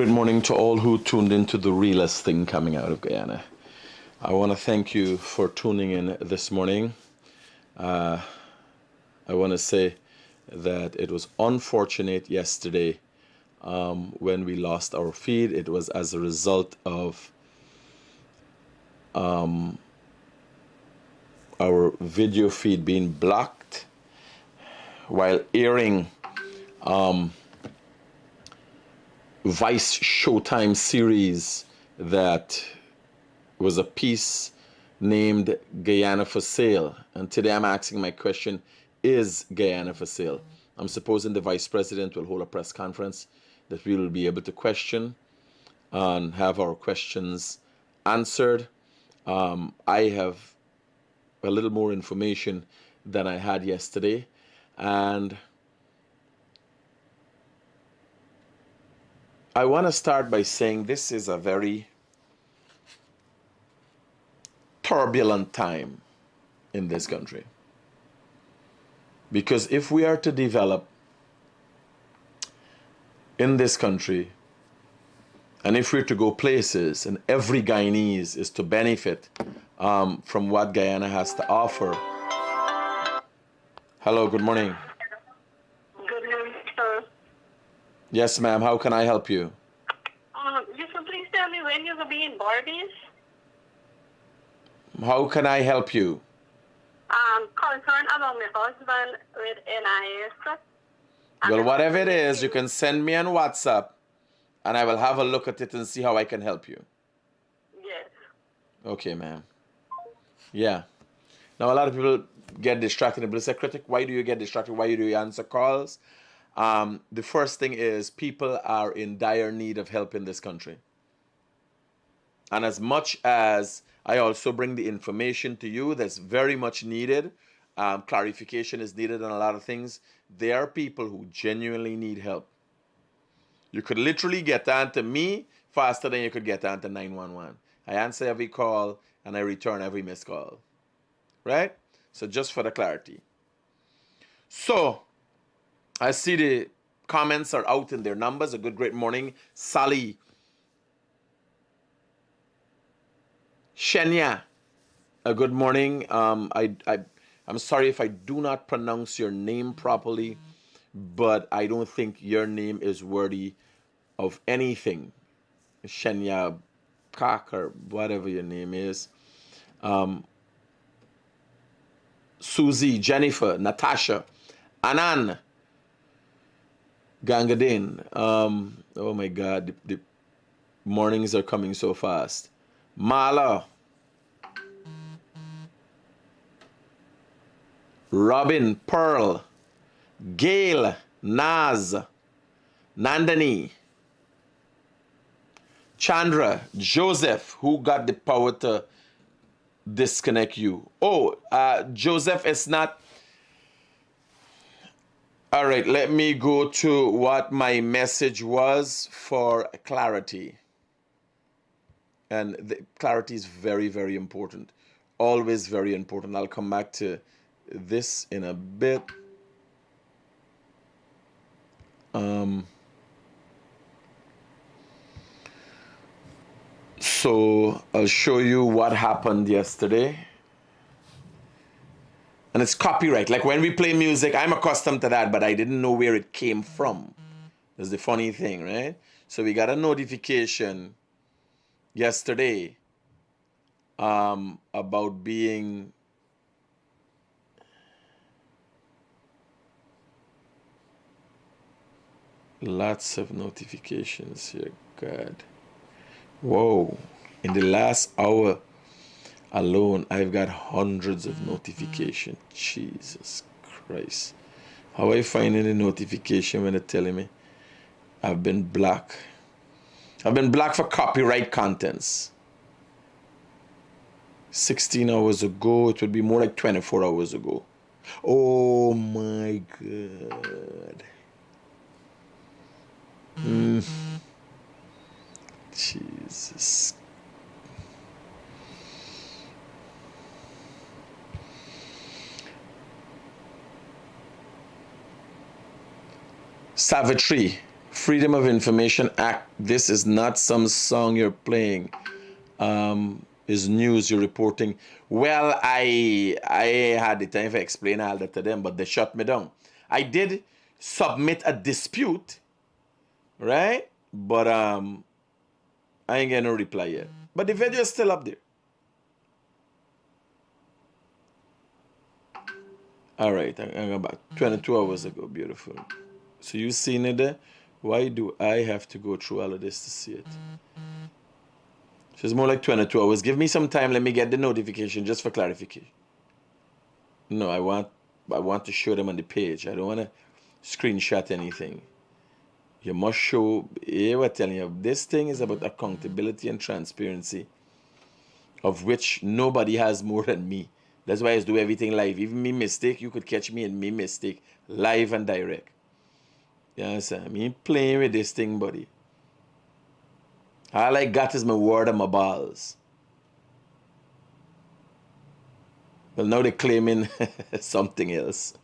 great morning to all who tuned into the realest thing coming out of Guyana. I want to thank you for tuning in this morning. I want to say that it was unfortunate yesterday when we lost our feed. It was as a result of our video feed being blocked while airing Vice Showtime series that was a piece named Guyana for Sale. And today I'm asking my question, is Guyana for sale? I'm supposing the Vice President will hold a press conference that we will be able to question and have our questions answered. I have a little more information than I had yesterday, and I want to start by saying this is a very turbulent time in this country. Because if we are to develop in this country, and if we're to go places, and every Guyanese is to benefit from what Guyana has to offer. Hello, good morning. Good morning, sir. Yes, ma'am. How can I help you? You can please tell me when you're going to be in Barbados? How can I help you? Concerned about my husband with NIS. Well, whatever it is, you can send me on WhatsApp, and I will have a look at it and see how I can help you. Yes. Okay, ma'am. Yeah. Now, a lot of people get distracted. People say, Critic, why do you get distracted? Why do you answer calls? The first thing is people are in dire need of help in this country. And as much as I also bring the information to you that's very much needed, clarification is needed on a lot of things, there are people who genuinely need help. You could literally get onto me faster than you could get onto 911. I answer every call and I return every missed call. Right? So just for the clarity. So, I see the comments are out in their numbers. A good, great morning. Sally. Shenya. A good morning. I'm sorry if I do not pronounce your name properly, but I don't think your name is worthy of anything. Shenya Kak or whatever your name is. Susie, Jennifer, Natasha, Anan, Gangadin. Oh my God, the mornings are coming so fast. Mala, Robin, Pearl, Gail, Naz, Nandani, Chandra, Joseph, who got the power to disconnect you? Oh, Joseph is not. All right, let me go to what my message was for clarity. And the clarity is very, very important. Always very important. I'll come back to this in a bit. So I'll show you what happened yesterday. And it's copyright. Like when we play music, I'm accustomed to that, but I didn't know where it came from. That's the funny thing, right? So we got a notification yesterday about being lots of notifications here. God. Whoa. In the last hour alone, I've got hundreds of notifications. Jesus Christ. How I find any notification when they're telling me I've been blocked? I've been blocked for copyright contents. 16 hours ago. It would be more like 24 hours ago. Oh my God. Jesus. Savitri, Freedom of Information Act. This is not some song you're playing. Is news you're reporting. Well, I had the time to explain all that to them, but they shut me down. I did submit a dispute, right? But I ain't getting no reply yet. But the video is still up there. All right, I'm going back 22 hours ago. Beautiful. So you seen it there? Why do I have to go through all of this to see it? So it's more like 22 hours. Give me some time. Let me get the notification just for clarification. No, I want to show them on the page. I don't want to screenshot anything. You must show. We're telling you, this thing is about accountability and transparency, of which nobody has more than me. That's why I do everything live. Even me mistake, you could catch me in me mistake, live and direct. You understand? Me playing with this thing, buddy. All I got is my word and my balls. Well, now they're claiming something else.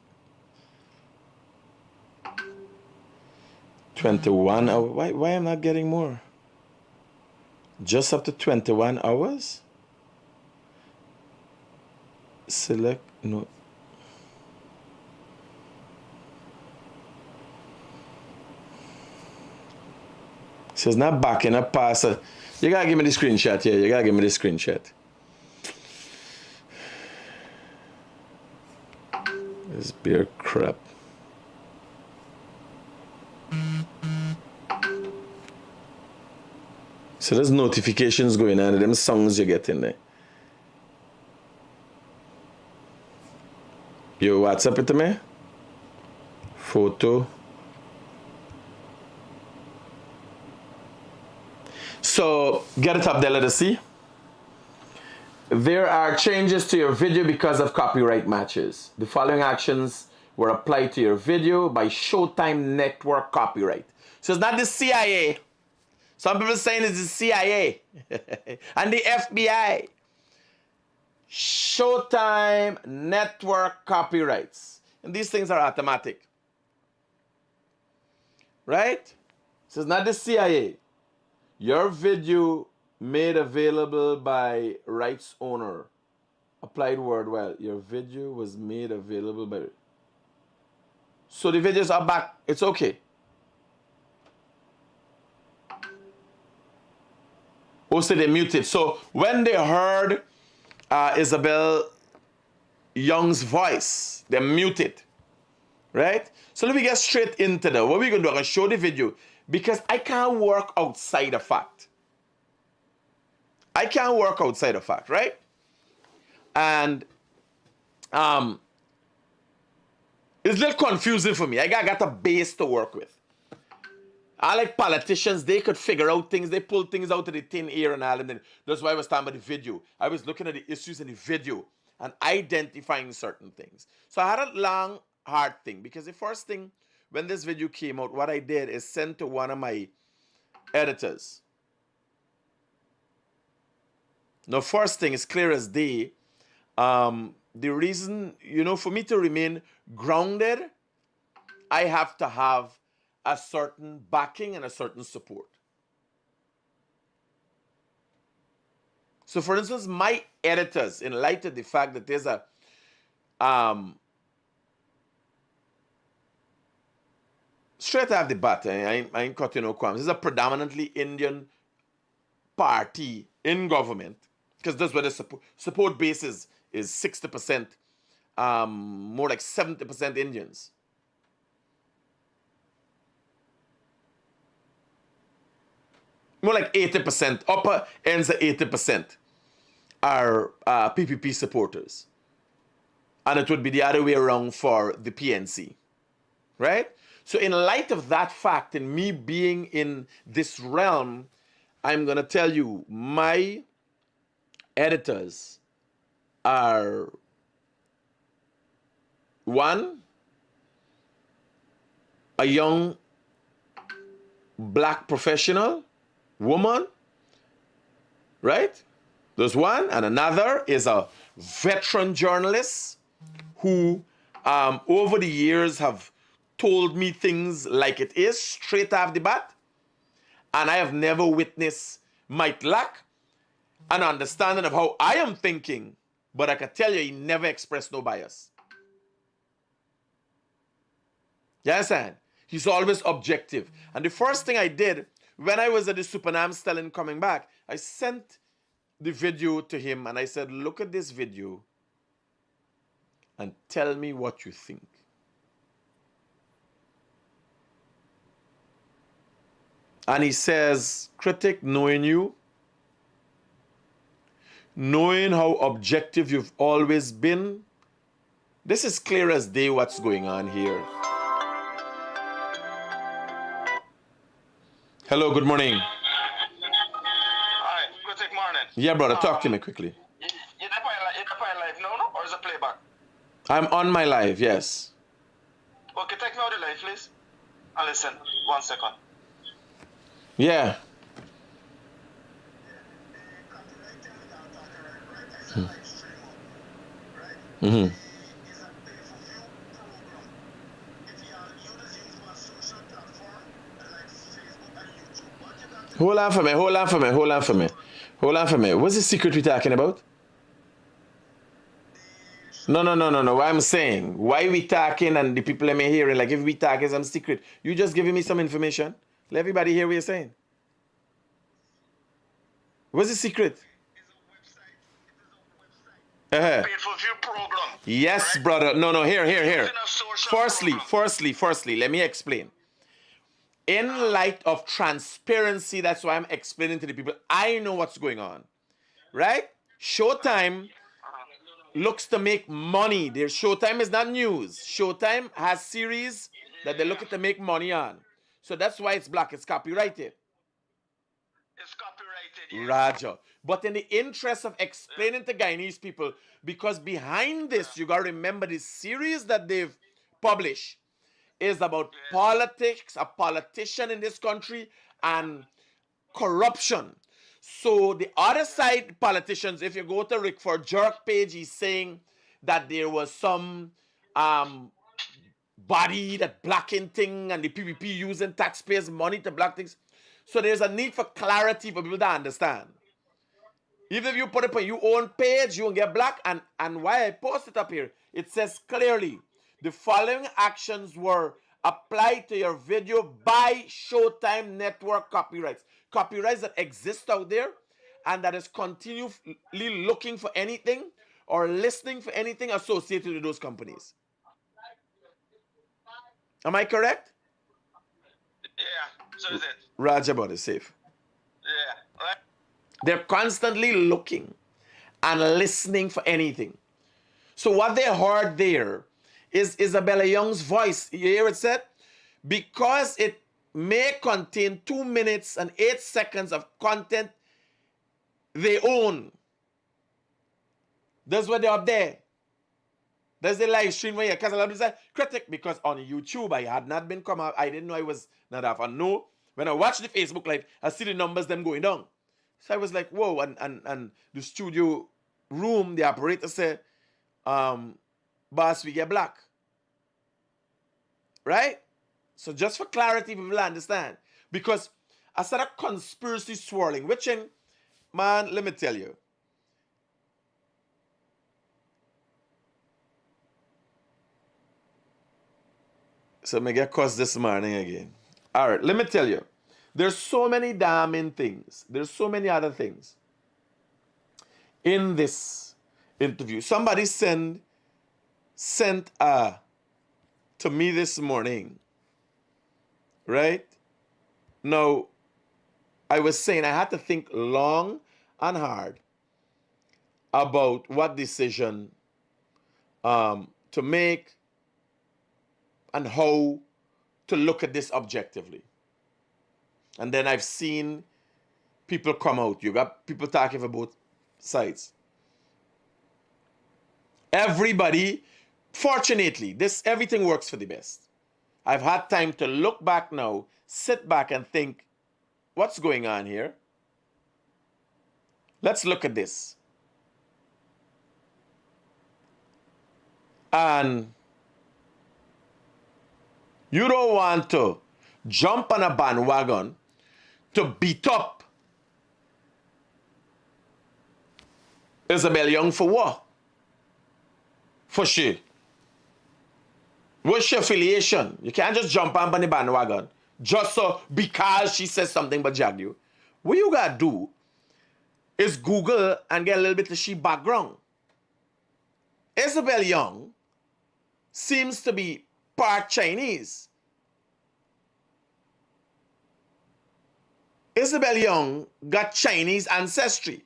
21 hours. Why am I not getting more? Just up to 21 hours? Select, no. So it's not backing up past. You gotta give me the screenshot here. You gotta give me the screenshot. This beer crap. So there's notifications going on. Them songs you get in there. You WhatsApp it to me? Photo. So get it up there, let us see. There are changes to your video because of copyright matches. The following actions were applied to your video by Showtime Network copyright. So it's not the CIA. Some people saying it's the CIA and the FBI. Showtime Network copyrights. And these things are automatic. Right? So it's not the CIA. Your video made available by rights owner. Applied word well. Your video was made available by. So the videos are back. It's okay. Also, they muted. So when they heard Isabel Young's voice, they muted. Right? So let me get straight into that. What we're going to do, I'm going to show the video because I can't work outside the fact. I can't work outside the fact, right? And it's a little confusing for me. I got a base to work with. I like politicians, they could figure out things, they pull things out of the thin air and all, and then that's why I was talking about the video. I was looking at the issues in the video and identifying certain things. So I had a long, hard thing because the first thing when this video came out, what I did is send to one of my editors. Now, first thing is clear as day. The reason, for me to remain grounded, I have to have a certain backing and a certain support. So, for instance, my editors, in light of the fact that there's a straight off the bat, I ain't cutting no qualms. This is a predominantly Indian party in government, because that's where the support base is 60%, more like 70% Indians. More like 80%, upper ends of 80% are PPP supporters. And it would be the other way around for the PNC, right? So in light of that fact and me being in this realm, I'm going to tell you, my editors are, one, a young black professional, woman, right? There's one, and another is a veteran journalist who over the years have told me things like it is, straight off the bat. And I have never witnessed Mike lack an understanding of how I am thinking. But I can tell you, he never expressed no bias. You understand? He's always objective. And the first thing I did when I was at the Super Amstel coming back, I sent the video to him and I said, look at this video and tell me what you think. And he says, Critic, knowing you, knowing how objective you've always been, this is clear as day what's going on here. Hello, good morning. Hi, Critic morning. Yeah, brother, talk to me quickly. You're up live now, no? Or is it playback? I'm on my live, yes. Okay, take me out the live, please. And listen, 1 second. Yeah. Mm-hmm. Hold on for me. What's the secret we're talking about? No. What I'm saying, why we talking and the people may hearing, like if we talking some secret, you just giving me some information. Let everybody hear what you're saying. What's the secret? Paid for view program. Yes, right? brother. No, here. Firstly, let me explain. In light of transparency, that's why I'm explaining to the people. I know what's going on. Right? Showtime looks to make money. Their Showtime is not news. Showtime has series that they're looking to make money on. So that's why it's black. It's copyrighted. It's copyrighted, yes. Raja. But in the interest of explaining to Guyanese people, because behind this, you got to remember the series that they've published is about politics, a politician in this country, and corruption. So the other side politicians, if you go to Rick for Jerk page, he's saying that there was some body that blocking thing and the PPP using taxpayers' money to block things. So there's a need for clarity for people to understand. Even if you put it on your own page, you won't get blocked. And why I post it up here, it says clearly, the following actions were applied to your video by Showtime Network copyrights. Copyrights that exist out there and that is continually looking for anything or listening for anything associated with those companies. Am I correct? Yeah, so is it. Rajabot is safe. Yeah, right. They're constantly looking and listening for anything. So what they heard there is Isabella Young's voice. You hear it said? Because it may contain 2 minutes and 8 seconds of content they own. That's what they're up there. That's the live stream where because a lot of people say Critic, because on YouTube I had not been come out. I didn't know I was not off. And no, when I watch the Facebook live, I see the numbers them going down. So I was like, whoa, and the studio room, the operator said, boss, we get black. Right? So just for clarity, people understand. Because I said a conspiracy swirling, which in, man, let me tell you. So I get cussed this morning again. All right, let me tell you. There's so many damning things. There's so many other things in this interview. Somebody sent to me this morning, right? Now, I was saying I had to think long and hard about what decision to make and how to look at this objectively. And then I've seen people come out. You got people talking for both sides. Everybody, fortunately, everything works for the best. I've had time to look back now, sit back and think, what's going on here? Let's look at this. And You don't want to jump on a bandwagon to beat up Isabel Young for what? For she. What's your affiliation? You can't just jump on the bandwagon just so because she says something but jag you. What you gotta do is Google and get a little bit of she background. Isabel Young seems to be part Chinese. Isabel Young got Chinese ancestry.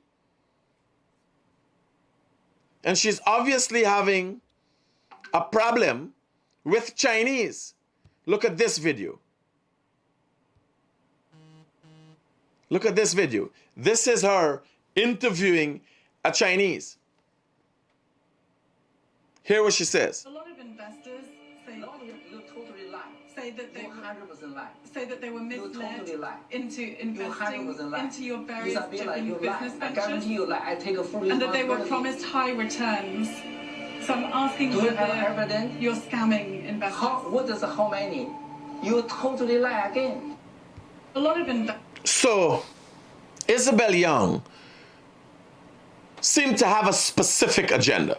And she's obviously having a problem with Chinese. Look at this video. Look at this video. This is her interviewing a Chinese. Hear what she says. A lot of investors say, You totally lie. say that they You 100% lie. say that they were You misled totally lie. into You investing 100% lie. into your You various sabi lie. You different lie. business I guarantee ventures, you lie. I take a full and that they were responsibility. promised high returns. So I'm asking Do you whether have evidence? you're scamming investors. What is how many? You totally lie again. A lot of investors. So, Isabel Young seemed to have a specific agenda.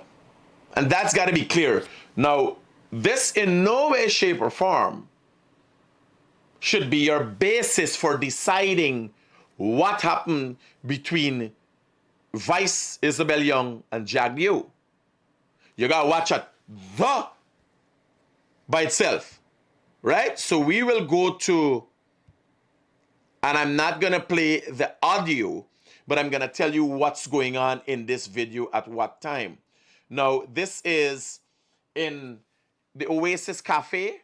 And that's got to be clear. Now, this in no way, shape, or form should be your basis for deciding what happened between Vice Isabel Young and Jag Liu. You got to watch it the by itself, right? So we will go to, and I'm not going to play the audio, but I'm going to tell you what's going on in this video at what time. Now, this is in the Oasis Cafe.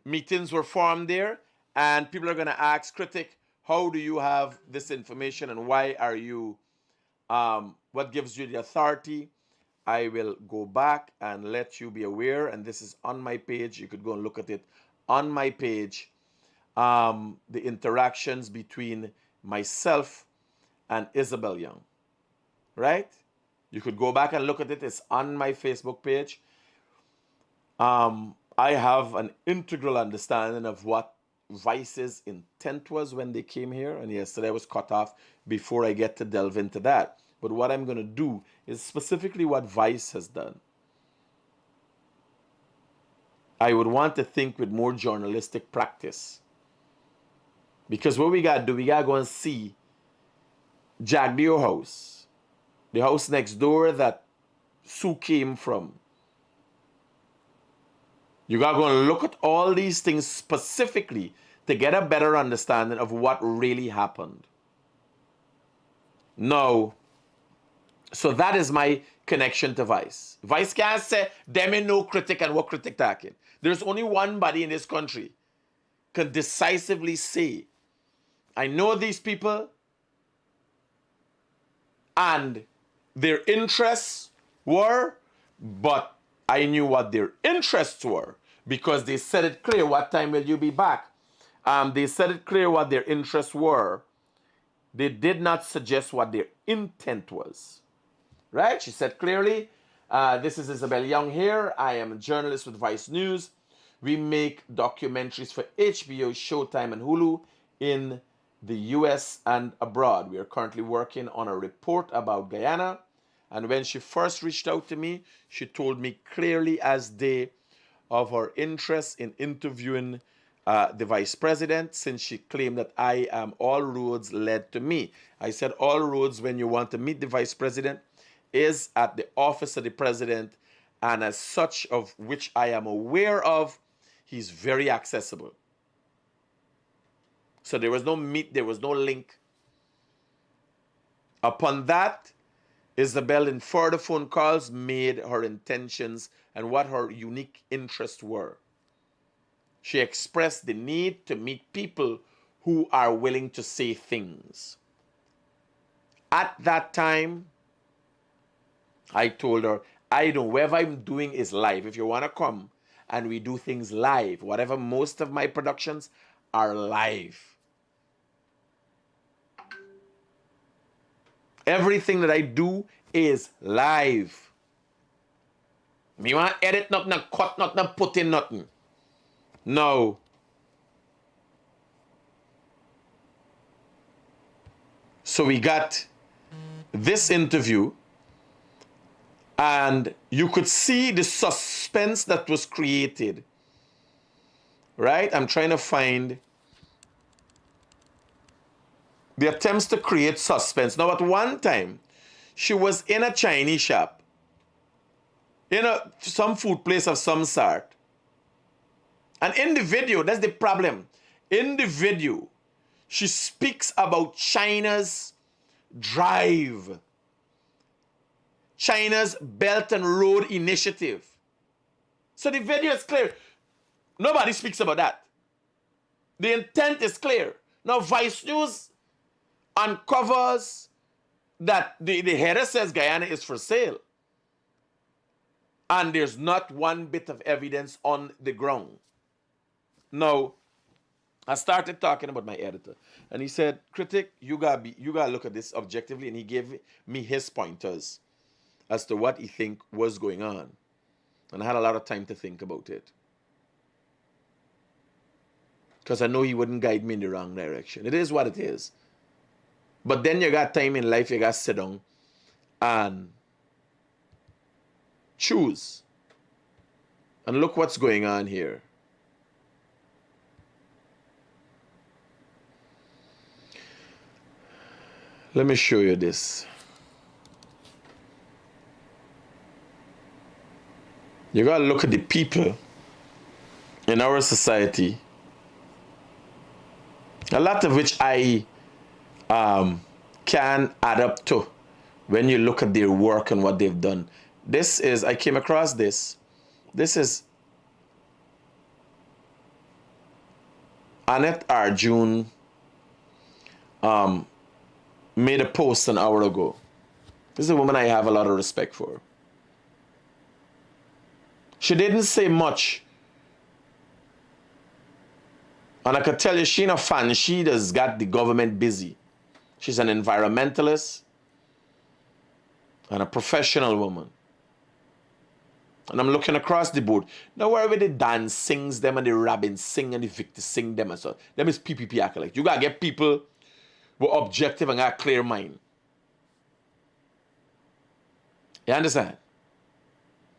Meetings were formed there, and people are going to ask Critic, how do you have this information and why are you, what gives you the authority? I will go back and let you be aware, and this is on my page. You could go and look at it on my page. The interactions between myself and Isabel Young, right? You could go back and look at it. It's on my Facebook page. I have an integral understanding of what Vice's intent was when they came here, and yesterday I was cut off before I get to delve into that. But what I'm going to do is specifically what Vice has done. I would want to think with more journalistic practice. Because what we got to do, we got to go and see Jag Liu house. The house next door that Sue came from. You got to go and look at all these things specifically to get a better understanding of what really happened. Now, so that is my connection to Vice. Vice can't say, them ain't no Critic and what Critic talking. There's only one body in this country can decisively say, I know these people and their interests were, but I knew what their interests were because they said it clear, what time will you be back? They said it clear what their interests were. They did not suggest what their intent was. Right? She said clearly, this is Isabel Young here. I am a journalist with Vice News. We make documentaries for HBO, Showtime, and Hulu in the US and abroad. We are currently working on a report about Guyana. And when she first reached out to me, she told me clearly as day of her interest in interviewing the vice president, since she claimed that I am all roads led to me. I said all roads when you want to meet the vice president is at the office of the president, and as such of which I am aware of, he's very accessible. So there was no meet, there was no link. Upon that, Isabel in further phone calls made her intentions and what her unique interests were. She expressed the need to meet people who are willing to say things. At that time, I told her, I don't, whatever I'm doing is live. If you want to come and we do things live, whatever, most of my productions are live. Everything that I do is live. Me want to edit nothing, cut nothing, put in nothing. Now, so we got this interview, and you could see the suspense that was created. Right? I'm trying to find the attempts to create suspense. Now, at one time, she was in a Chinese shop, in some food place of some sort. And in the video, that's the problem. In the video, she speaks about China's drive, China's Belt and Road Initiative. So the video is clear. Nobody speaks about that. The intent is clear. Now, Vice News uncovers that the header says Guyana is for sale. And there's not one bit of evidence on the ground. Now, I started talking about my editor, and he said, Critic, you gotta look at this objectively, and he gave me his pointers as to what he think was going on. And I had a lot of time to think about it, because I know he wouldn't guide me in the wrong direction. It is what it is. But then you got time in life, you got to sit down and choose. And look what's going on here. Let me show you this. You got to look at the people in our society, a lot of which I can add up to when you look at their work and what they've done. This is, I came across this. This is Annette Arjun made a post an hour ago. This is a woman I have a lot of respect for. She didn't say much. And I could tell you, she ain't a fan. She just got the government busy. She's an environmentalist and a professional woman. And I'm looking across the board. Now, wherever the Dan sings them and the Robin sing and the Victor sing them and so, them is PPP acolyte. You got to get people who are objective and got a clear mind. You understand?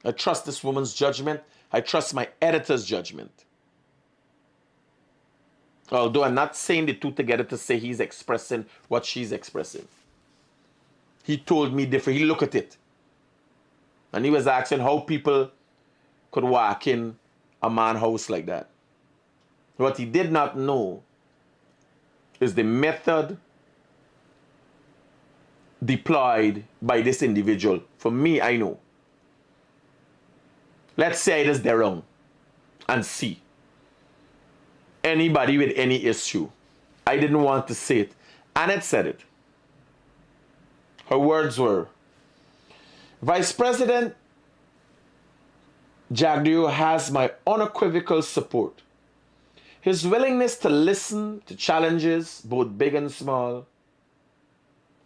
I trust this woman's judgment. I trust my editor's judgment. Although I'm not saying the two together to say he's expressing what she's expressing. He told me different. He looked at it. And he was asking how people could walk in a man's house like that. What he did not know is the method deployed by this individual. For me, I know. Let's say I just there wrong and see. Anybody with any issue. I didn't want to say it. Annette said it. Her words were, Vice President Jagdeo has my unequivocal support. His willingness to listen to challenges, both big and small,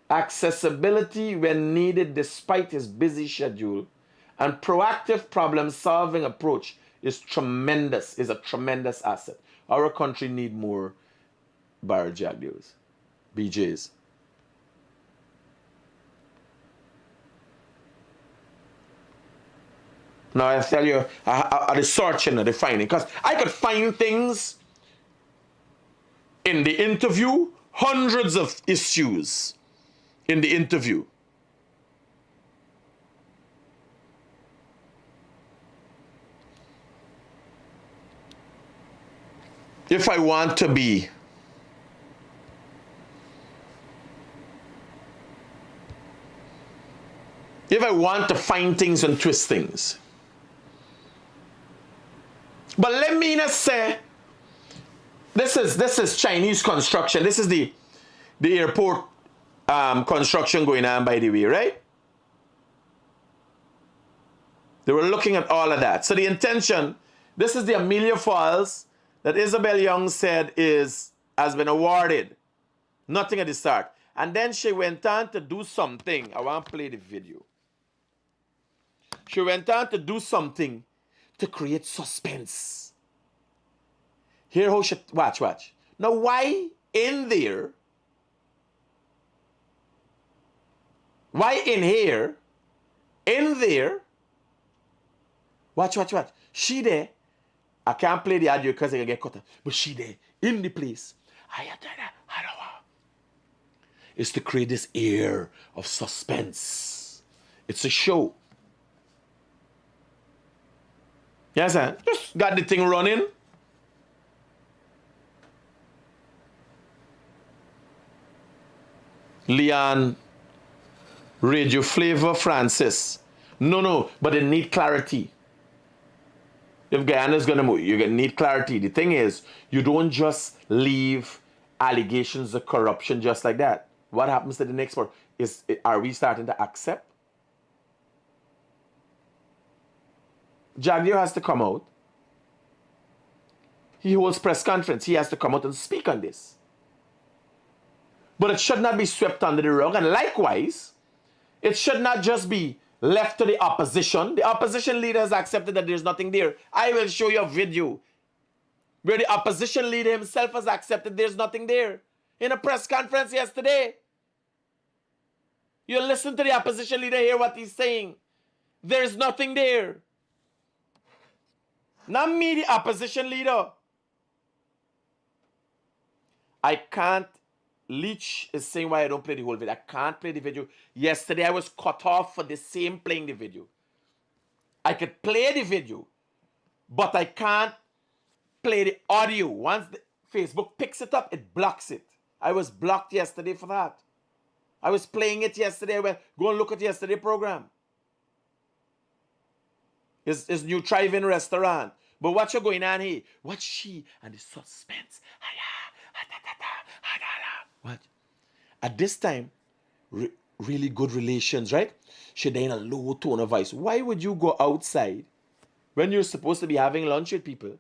accessibility when needed despite his busy schedule, and proactive problem-solving approach is a tremendous asset. Our country need more Bar Jagdeos, BJs. Now I tell you, I the searching and the finding, because I could find things in the interview, hundreds of issues in the interview. If I want to be find things and twist things. But let me not say, this is Chinese construction. This is the airport construction going on, by the way, right? They were looking at all of that. So the intention, this is the Amelia Falls that Isabel Young said has been awarded. Nothing at the start. And then she went on to do something. I want to play the video. She went on to do something to create suspense. Here how she, watch. Now why in there, why in here, in there, watch. She there, I can't play the audio because I get cut off, but she there, in the place. It's to create this air of suspense. It's a show. Yes, sir. Just got the thing running. Leon, Radio Flavor, Francis. No, but they need clarity. If Guyana is going to move, you need clarity. The thing is, you don't just leave allegations of corruption just like that. What happens to the next part? Are we starting to accept? Jagdeo has to come out. He holds press conference. He has to come out and speak on this. But it should not be swept under the rug. And likewise, it should not just be left to the opposition. The opposition leader has accepted that there's nothing there. I will show you a video where the opposition leader himself has accepted there's nothing there. In a press conference yesterday. You listen to the opposition leader, hear what he's saying. There's nothing there. Not me, the opposition leader. I can't. Leach is saying why I don't play the whole video. I can't play the video. Yesterday I was cut off for the same playing the video. I could play the video, but I can't play the audio. Once Facebook picks it up, it blocks it. I was blocked yesterday for that. I was playing it yesterday. Well, go and look at yesterday's program. It's new drive-in restaurant. But what's going on here? What's she and the suspense? What? At this time, really good relations, right? Should they in a low tone of voice? Why would you go outside when you're supposed to be having lunch with people?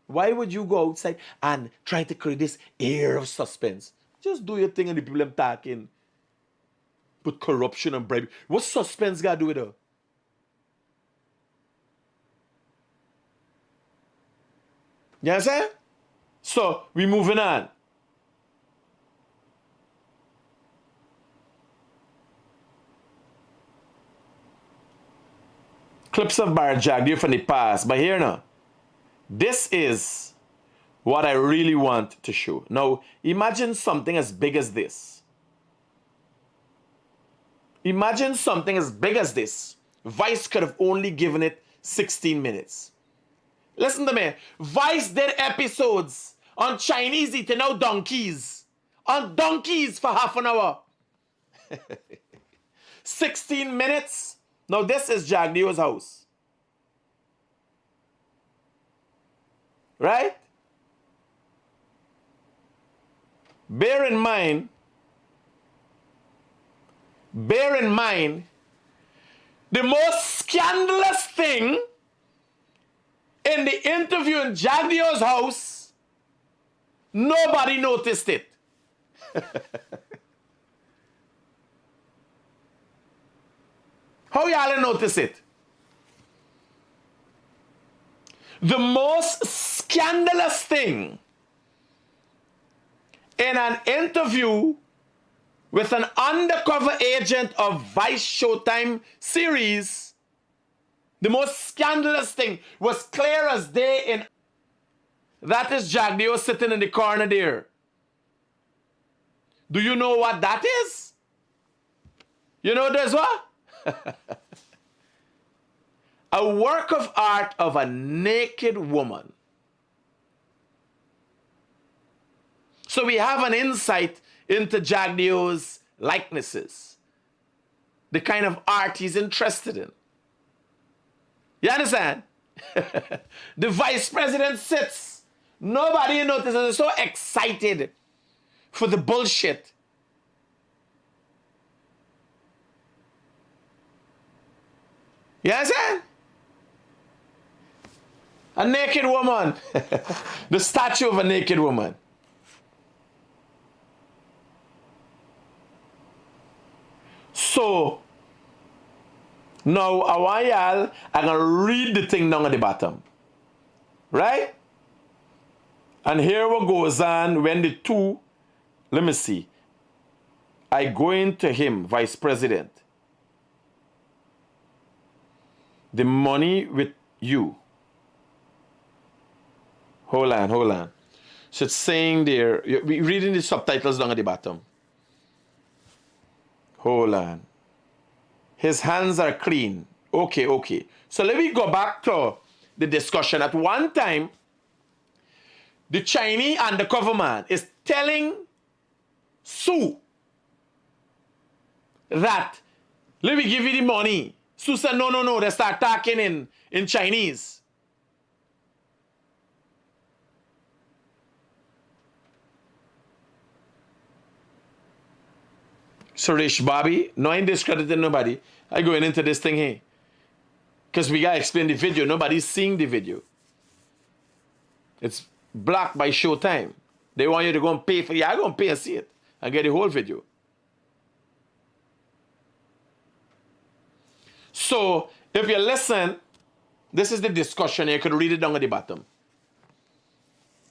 Why would you go outside and try to create this air of suspense? Just do your thing and the people I'm talking. Put corruption and bribery. What's suspense got to do with her? You understand? So, we moving on. Clips of Bar Jagdeo from the past. But here now, this is what I really want to show. Now, imagine something as big as this. Imagine something as big as this. Vice could have only given it 16 minutes. Listen to me. Vice did episodes on Chinese eating out donkeys. On donkeys for half an hour. 16 minutes. Now this is Jagdeo's house. Right? Bear in mind, the most scandalous thing in the interview in Jagdeo's house, nobody noticed it. How y'all notice it? The most scandalous thing in an interview with an undercover agent of Vice Showtime series, the most scandalous thing was clear as day in. That is Jagdeo sitting in the corner there. Do you know what that is? You know there's what? A work of art of a naked woman. So we have an insight into Jagdeo's likenesses, the kind of art he's interested in. You understand? The vice president sits. Nobody notices. They're so excited for the bullshit. You understand? A naked woman. The statue of a naked woman. So, now a while, I'm going to read the thing down at the bottom. Right? And here what goes on when the two, let me see. I go into him, Vice President. The money with you. Hold on. So it's saying there, we're reading the subtitles down at the bottom. Hold on. His hands are clean. Okay. So let me go back to the discussion. At one time, the Chinese undercover man is telling Sue that, let me give you the money. Sue said, no. They start talking in Chinese. Suresh Bobby, no, I ain't discrediting nobody. I going into this thing here. Because we got to explain the video. Nobody's seeing the video. It's blocked by Showtime. They want you to go and pay for it. Yeah, I go and pay and see it. And get the whole video. So, if you listen, this is the discussion. You could read it down at the bottom.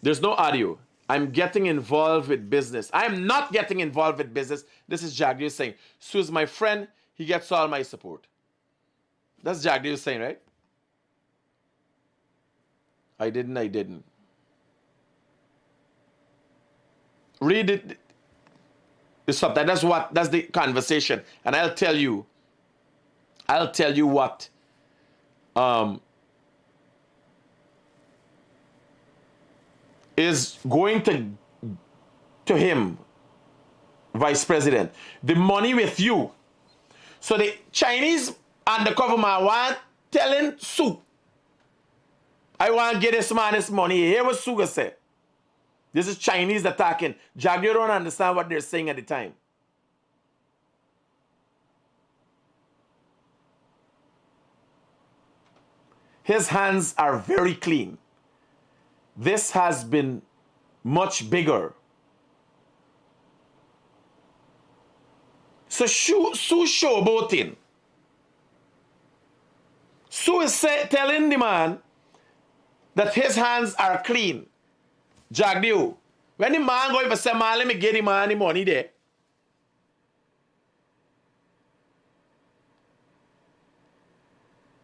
There's no audio. I'm getting involved with business. I'm not getting involved with business. This is Jagdeep saying, Sue's my friend. He gets all my support. That's Jagdeep saying, right? I didn't. Read it. The subtitle. That's the conversation. And I'll tell you what is going to him, Vice President. The money with you. So the Chinese undercover man want telling Sue, I want to get this man his money. Hear what Sue said. This is Chinese attacking. Jagdeep don't understand what they're saying at the time. His hands are very clean. This has been much bigger. So Sue showboating. Sue is telling the man that his hands are clean. Jagdeep, when the man go for say, man, let me get the man the money there.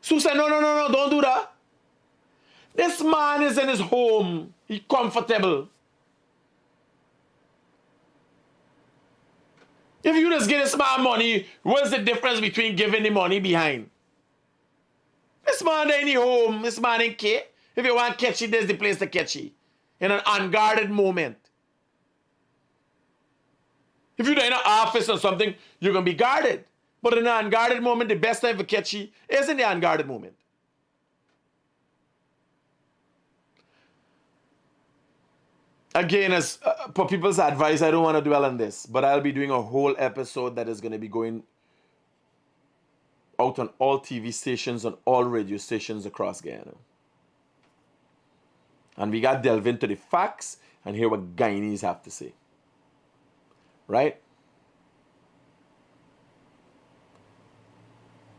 Sue said, no, don't do that. This man is in his home. He's comfortable. If you just give this man money, what's the difference between giving the money behind? This man in the home, this man in care. If you want to catch it, there's the place to catch it. In an unguarded moment. If you're in an office or something, you're going to be guarded. But in an unguarded moment, the best time for catch it is in the unguarded moment. Again, as for people's advice, I don't want to dwell on this, but I'll be doing a whole episode that is going to be going out on all TV stations, on all radio stations across Guyana. And we got to delve into the facts and hear what Guyanese have to say. Right?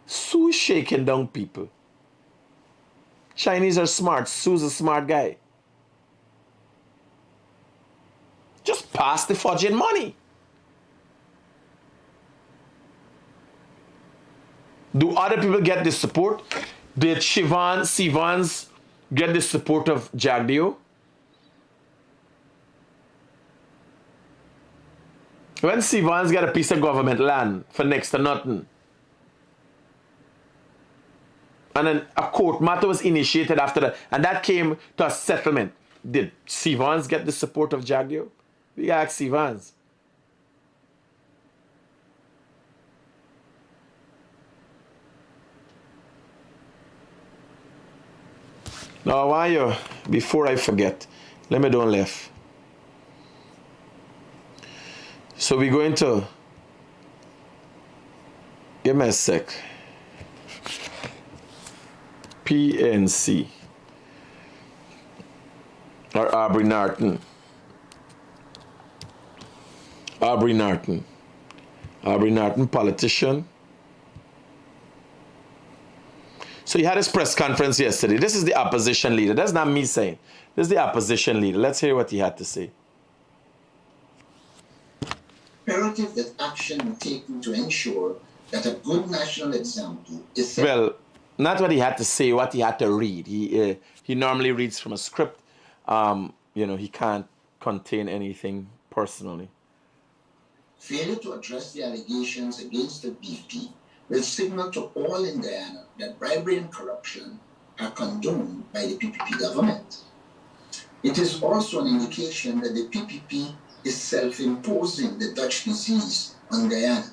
Sue shaking down people. Chinese are smart. Sue's a smart guy. Just pass the fudging money. Do other people get the support? Did Sivans get the support of Jagdeep? When Sivans got a piece of government land for next to nothing, and then a court matter was initiated after that, and that came to a settlement, did Sivans get the support of Jagdeep? We ask Sivans. Now, why you, before I forget, let me don't left. So we're going to, give me a sec. PNC, or Aubrey Norton, politician. So So he had his press conference yesterday. This is the opposition leader. That's not me saying. This is the opposition leader. Let's hear what he had to say. Imperative that action be taken to ensure that a good national example is set. Well, not what he had to say, what he had to read. He normally reads from a script. He can't contain anything personally. Failure to address the allegations against the BP will signal to all in Guyana that bribery and corruption are condoned by the PPP government. It is also an indication that the PPP is self-imposing the Dutch disease on Guyana.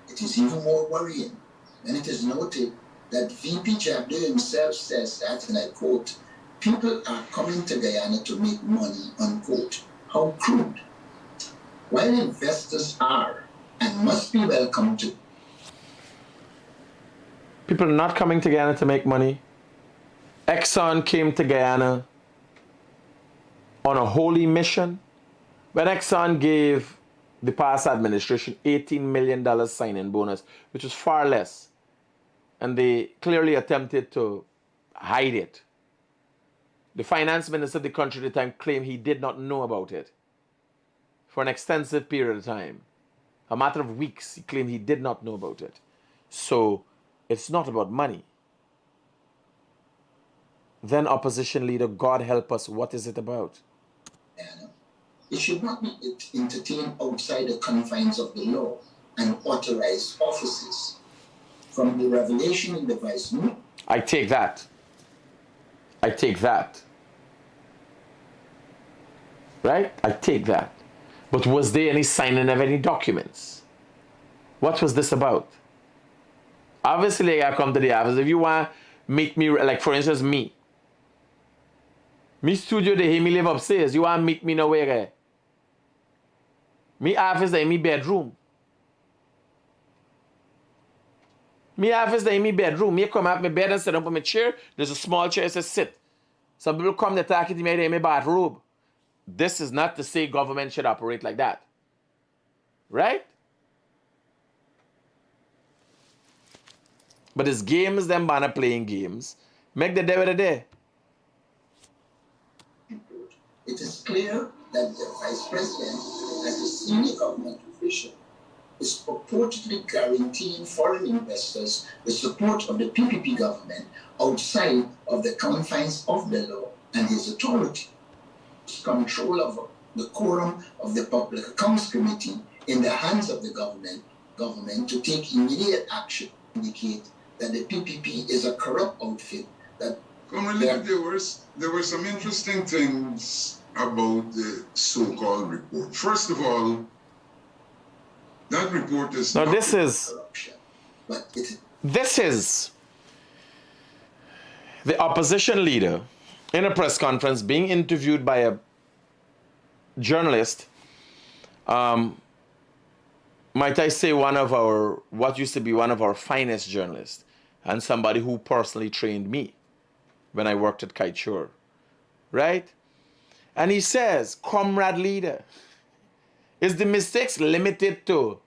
It is even more worrying when it is noted that VP Jabdo himself says that, and I quote, "People are coming to Guyana to make money," unquote. How crude. While investors are and must be welcome to. People are not coming to Guyana to make money. Exxon came to Guyana on a holy mission. When Exxon gave the past administration $18 million sign-in bonus, which was far less, and they clearly attempted to hide it. The finance minister of the country at the time claimed he did not know about it for an extensive period of time. A matter of weeks, he claimed he did not know about it. So it's not about money. Then opposition leader, God help us, what is it about? It should not be entertained outside the confines of the law and authorized offices. From the revelation in the Vice Minister. I take that. Right? I take that. But was there any signing of any documents? What was this about? Obviously, I come to the office. If you want to meet me, like for instance, me studio, they hear me live upstairs. You want to meet me nowhere? Me office, they in me bedroom. Me office, they in me bedroom. Me come out my bed and sit up on my chair. There's a small chair that says sit. Some people come, they talk to me, they in my bathroom. This is not to say government should operate like that. Right? But it's games, them banner playing games. Make the day with the day. It is clear that the Vice President, as a senior government official, is purportedly guaranteeing foreign investors the support of the PPP government outside of the confines of the law and his authority. Control of the quorum of the Public Accounts Committee in the hands of the government to take immediate action indicate that the PPP is a corrupt outfit that. There were some interesting things about the so-called report. First of all, that report is now not this is corruption, but this is the opposition leader in a press conference being interviewed by a journalist, might I say what used to be one of our finest journalists, and somebody who personally trained me when I worked at Kiteshore, right? And he says, comrade leader, is the mistakes limited to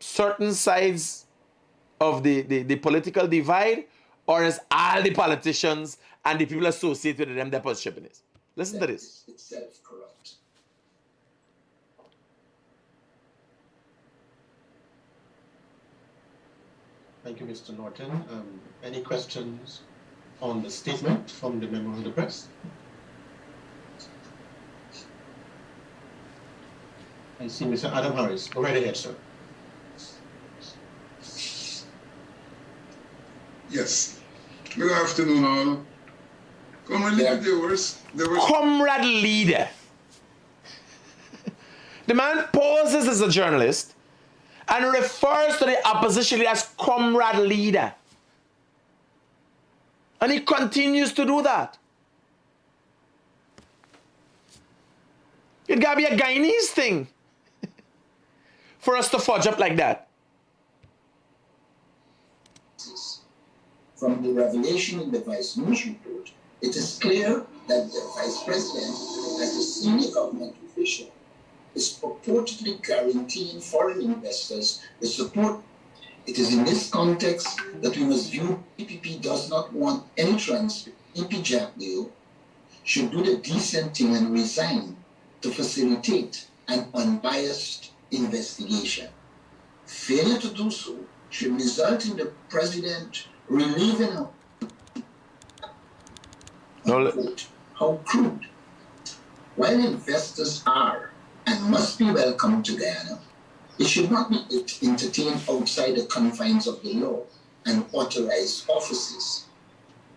certain sides of the political divide, or is all the politicians and the people associated with them that was shipping this? Listen to this. Itself corrupt. Thank you, Mr. Norton. Any questions on the statement from the member of the press? I see Mr. Adam Harris. Go right ahead, sir. Yes. Good afternoon, all. Comrade leader. The man poses as a journalist and refers to the opposition leader as comrade leader. And he continues to do that. It gotta be a Guyanese thing for us to fudge up like that. From the revelation in the Vice Minister report, it is clear that the Vice President, as a senior government official, is purportedly guaranteeing foreign investors the support. It is in this context that we must view PPP does not want any transfer. EP Jackdale should do the decent thing and resign to facilitate an unbiased investigation. Failure to do so should result in the president relieving him. Unquote. How crude. While investors are and must be welcome to Guyana, it should not be entertained outside the confines of the law and authorized offices.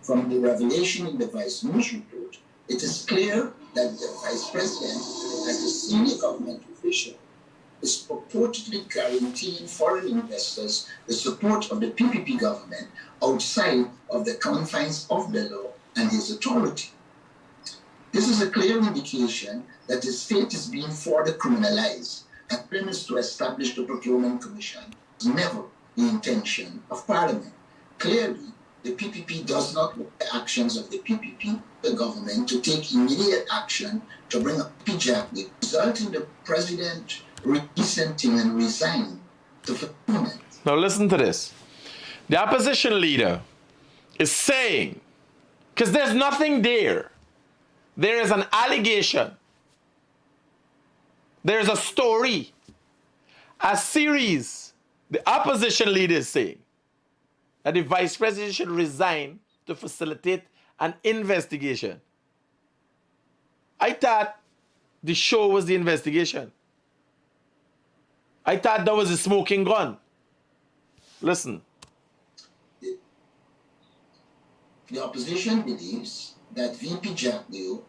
From the revelation in the Vice News report, it is clear that the Vice President, as a senior government official, is purportedly guaranteeing foreign investors the support of the PPP government outside of the confines of the law and his authority. This is a clear indication that the state is being further criminalized, and premise to establish the Procurement Commission was never the intention of Parliament. Clearly, the PPP does not want the actions of the PPP, the government, to take immediate action to bring up PJAC, resulting in the president resenting and resign to fulfillment. Now listen to this. The opposition leader is saying, because there's nothing there. There is an allegation. There's a story. A series. The opposition leader is saying that the vice president should resign to facilitate an investigation. I thought the show was the investigation. I thought that was a smoking gun. Listen. The opposition believes that VP Jackdale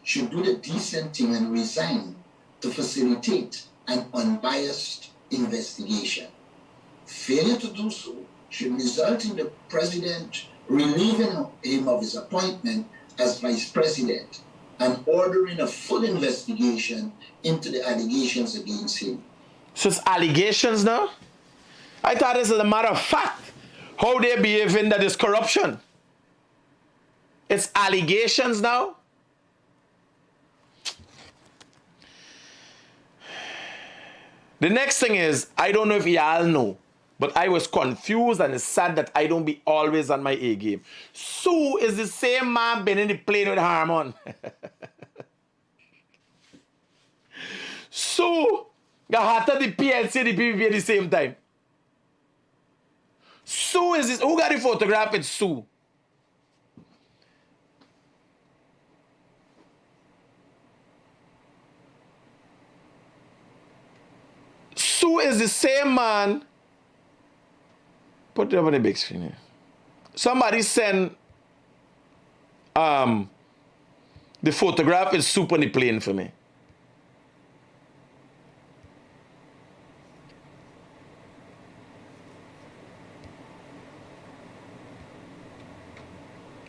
should do the decent thing and resign to facilitate an unbiased investigation. Failure to do so should result in the president relieving him of his appointment as vice president and ordering a full investigation into the allegations against him. So it's allegations now? I thought this is a matter of fact. How they behaving that is corruption. It's allegations now? The next thing is, I don't know if y'all know, but I was confused and it's sad that I don't be always on my A game. Sue is the same man been in the plane with Harmon. Sue got the PLC and the PPP at the same time. Sue is this, who got the photograph with Sue? Sue is the same man. Put it up on the big screen here. Somebody send the photograph with Sue on the plane for me.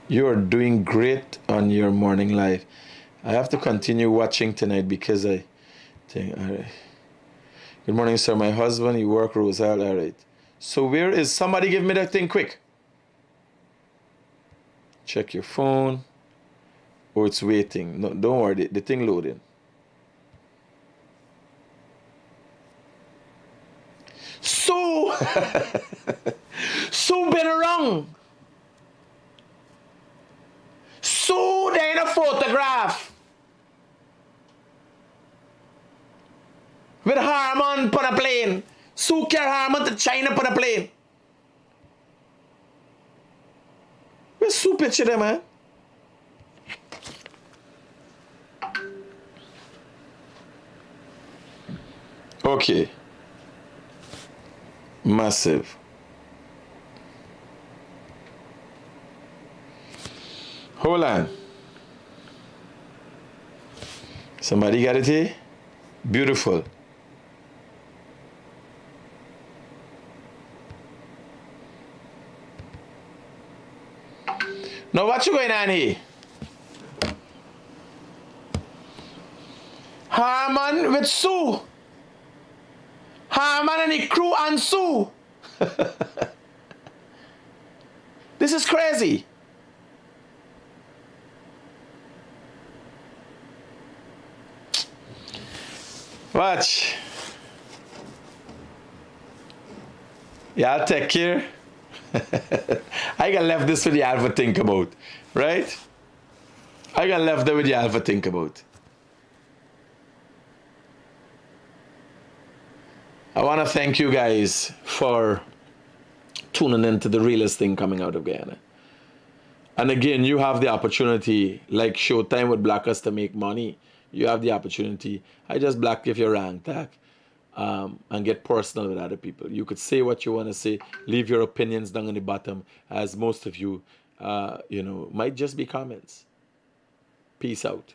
You are doing great on your morning live. I have to continue watching tonight because I think, all right. Good morning, sir. My husband, he work Rosal. All right. So where is, somebody give me that thing quick. Check your phone. Oh, it's waiting. No, don't worry, the thing loading. So, so been wrong. So they in a photograph with Harmon on a plane. Sue carry Harmon to China on a plane. Where's Sue picture there, man? Okay. Massive. Hold on. Somebody got it here? Beautiful. Now what you going on here? Harmon with Sue. Harmon and the crew and Sue. This is crazy. Watch. Y'all take care. I got left this with y'all for think about, right? I got left that with y'all for think about. I want to thank you guys for tuning into the realest thing coming out of Guyana. And again, you have the opportunity, like Showtime would block us to make money. You have the opportunity. I just block if you're rank tag and get personal with other people. You could say what you want to say, leave your opinions down in the bottom, as most of you, might just be comments. Peace out.